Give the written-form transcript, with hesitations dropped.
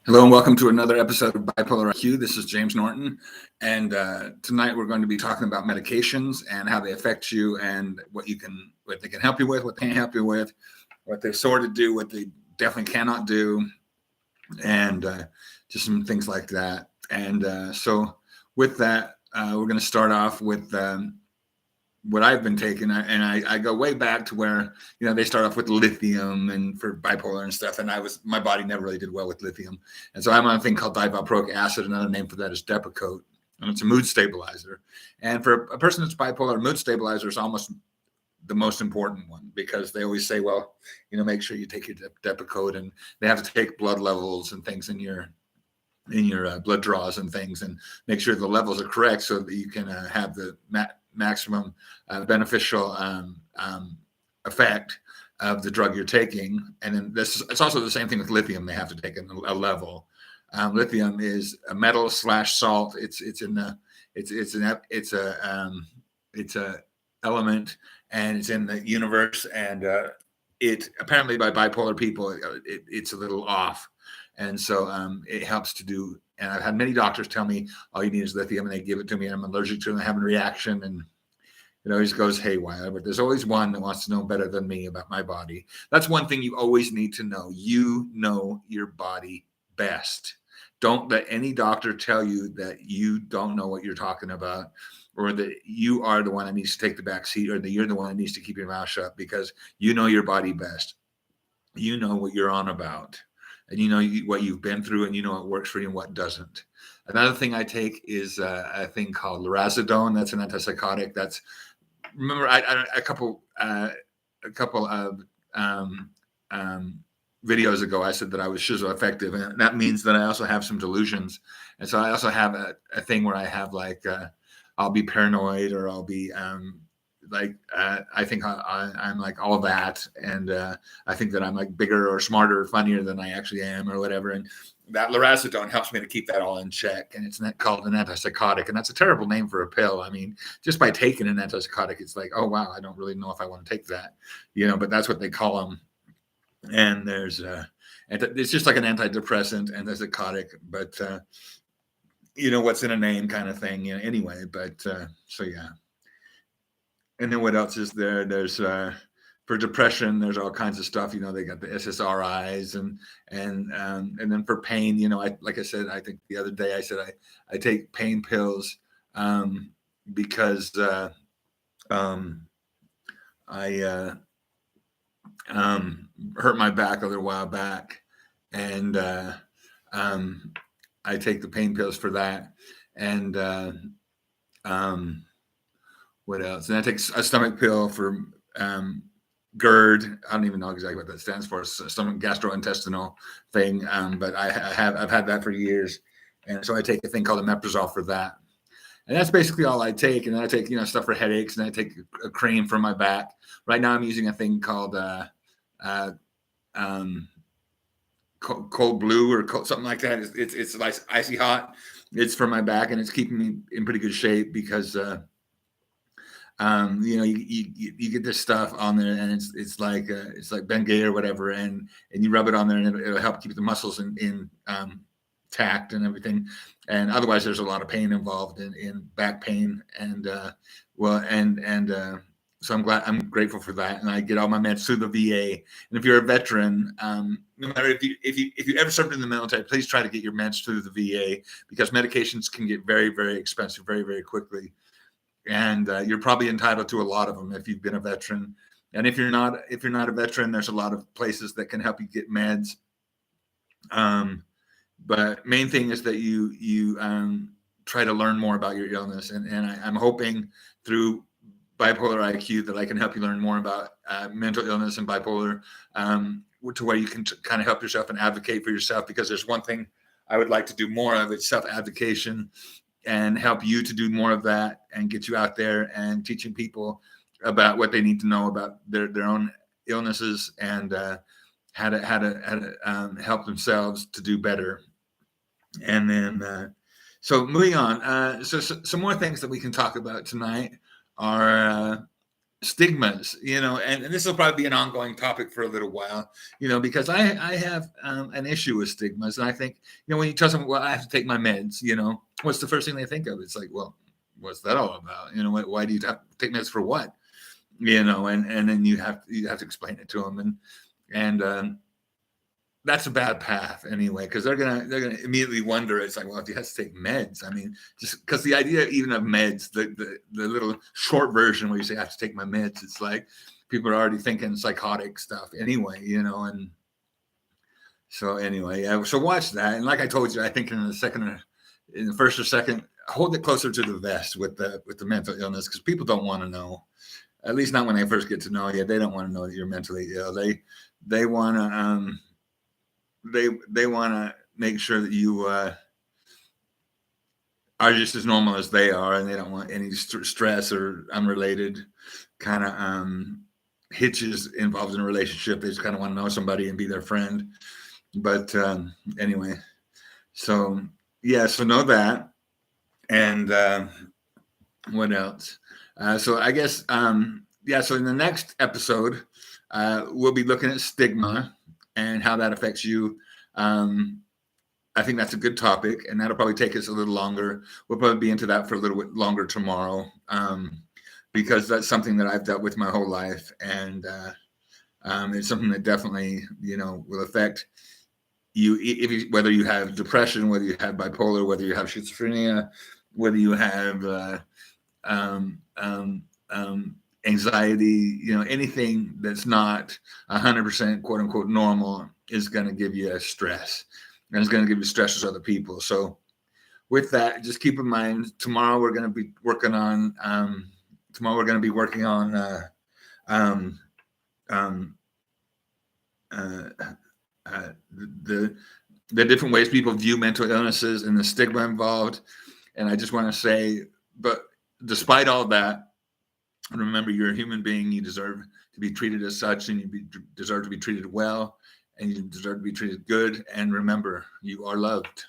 Hello and welcome to another episode of Bipolar IQ. This is James Norton, and tonight we're going to be talking about medications and how they affect you, and what they can help you with, what they can't help you with, what they sort of do, what they definitely cannot do, and just some things like that. And so, with that, we're going to start off with what I've been taking, and I go way back to where they start off with lithium and for bipolar and stuff, and my body never really did well with lithium, and so I'm on a thing called divalproic acid. Another name for that is Depakote, and it's a mood stabilizer. And for a person that's bipolar, mood stabilizer is almost the most important one, because they always say, well, make sure you take your Depakote, and they have to take blood levels and things in your blood draws and things, and make sure the levels are correct so that you can have the maximum beneficial effect of the drug you're taking. And then it's also the same thing with lithium. They have to take a level. Lithium is a metal / salt. It's a element, and it's in the universe. And it apparently, by bipolar people, it's a little off. And so it helps to do. And I've had many doctors tell me, all you need is lithium, and they give it to me, and I'm allergic to it, and I have a reaction, and it always goes haywire. But there's always one that wants to know better than me about my body. That's one thing you always need to know. You know your body best. Don't let any doctor tell you that you don't know what you're talking about, or that you are the one that needs to take the back seat, or that you're the one that needs to keep your mouth shut, because you know your body best. You know what you're on about. And you know what you've been through, and you know what works for you and what doesn't. Another thing I take is a thing called lorazepam. That's an antipsychotic. Remember, a couple of videos ago, I said that I was schizoaffective, and that means that I also have some delusions. And so I also have a thing where I have I'll be paranoid, or I'll be I think I'm like all that, and I think that I'm like bigger or smarter or funnier than I actually am, or whatever. And that lorazepam helps me to keep that all in check. And it's called an antipsychotic, and that's a terrible name for a pill. I mean, just by taking an antipsychotic, it's like, oh wow, I don't really know if I want to take that, but that's what they call them. And there's it's just like an antidepressant, antipsychotic, but what's in a name kind of thing, anyway. But so yeah. And then what else is there? There's for depression, there's all kinds of stuff. They got the SSRIs, and then for pain, like I said, I think the other day I said I take pain pills because I hurt my back a little while back, and I take the pain pills for that, and what else? And I take a stomach pill for GERD. I don't even know exactly what that stands for. It's a stomach gastrointestinal thing, but I've had that for years, and so I take a thing called omeprazole for that. And that's basically all I take. And then I take stuff for headaches, and I take a cream for my back. Right now I'm using a thing called cold blue, or something like that. It's like icy hot. It's for my back, and it's keeping me in pretty good shape, because you get this stuff on there, and it's like Bengay or whatever, and you rub it on there, and it'll help keep the muscles in tact and everything. And otherwise, there's a lot of pain involved in back pain, and so I'm grateful for that. And I get all my meds through the VA. And if you're a veteran, no matter if you ever served in the military, please try to get your meds through the VA, because medications can get very, very expensive very, very quickly. And you're probably entitled to a lot of them if you've been a veteran. And if you're not a veteran, there's a lot of places that can help you get meds. But main thing is that you try to learn more about your illness. And I'm hoping through Bipolar IQ that I can help you learn more about mental illness and bipolar, to where you can kind of help yourself and advocate for yourself. Because there's one thing I would like to do more of, it's self-advocation, and help you to do more of that, and get you out there and teaching people about what they need to know about their own illnesses, and how to help themselves to do better. And then so moving on, so some more things that we can talk about tonight are stigmas, and this will probably be an ongoing topic for a little while, because I have an issue with stigmas. And I think, when you tell someone, well, I have to take my meds, what's the first thing they think of? It's like, well, what's that all about? Why do you have to take meds for what? And then you have to explain it to them. And that's a bad path anyway, because they're gonna immediately wonder. It's like, well, if you have to take meds, I mean, just because the idea even of meds, the little short version where you say I have to take my meds, it's like people are already thinking psychotic stuff anyway, and so anyway, yeah. So watch that, and like I told you, I think in the first or second, hold it closer to the vest with the mental illness, because people don't want to know. At least not when they first get to know you. They don't want to know that you're mentally ill. They want to they want to make sure that you are just as normal as they are, and they don't want any stress or unrelated kind of hitches involved in a relationship. They just kind of want to know somebody and be their friend. But anyway, so yeah, so know that. And what else? So I guess yeah. So in the next episode, we'll be looking at stigma and how that affects you. I think that's a good topic, and that'll probably take us a little longer. We'll probably be into that for a little bit longer tomorrow, because that's something that I've dealt with my whole life, and it's something that definitely, will affect you, whether you have depression, whether you have bipolar, whether you have schizophrenia, whether you have anxiety, anything that's not 100% quote unquote normal is going to give you a stress, and it's going to give you stress as other people. So with that, just keep in mind, tomorrow we're going to be working on the different ways people view mental illnesses and the stigma involved. And I just want to say, but despite all that, remember, you're a human being. You deserve to be treated as such, and you deserve to be treated well, and you deserve to be treated good. And remember, you are loved.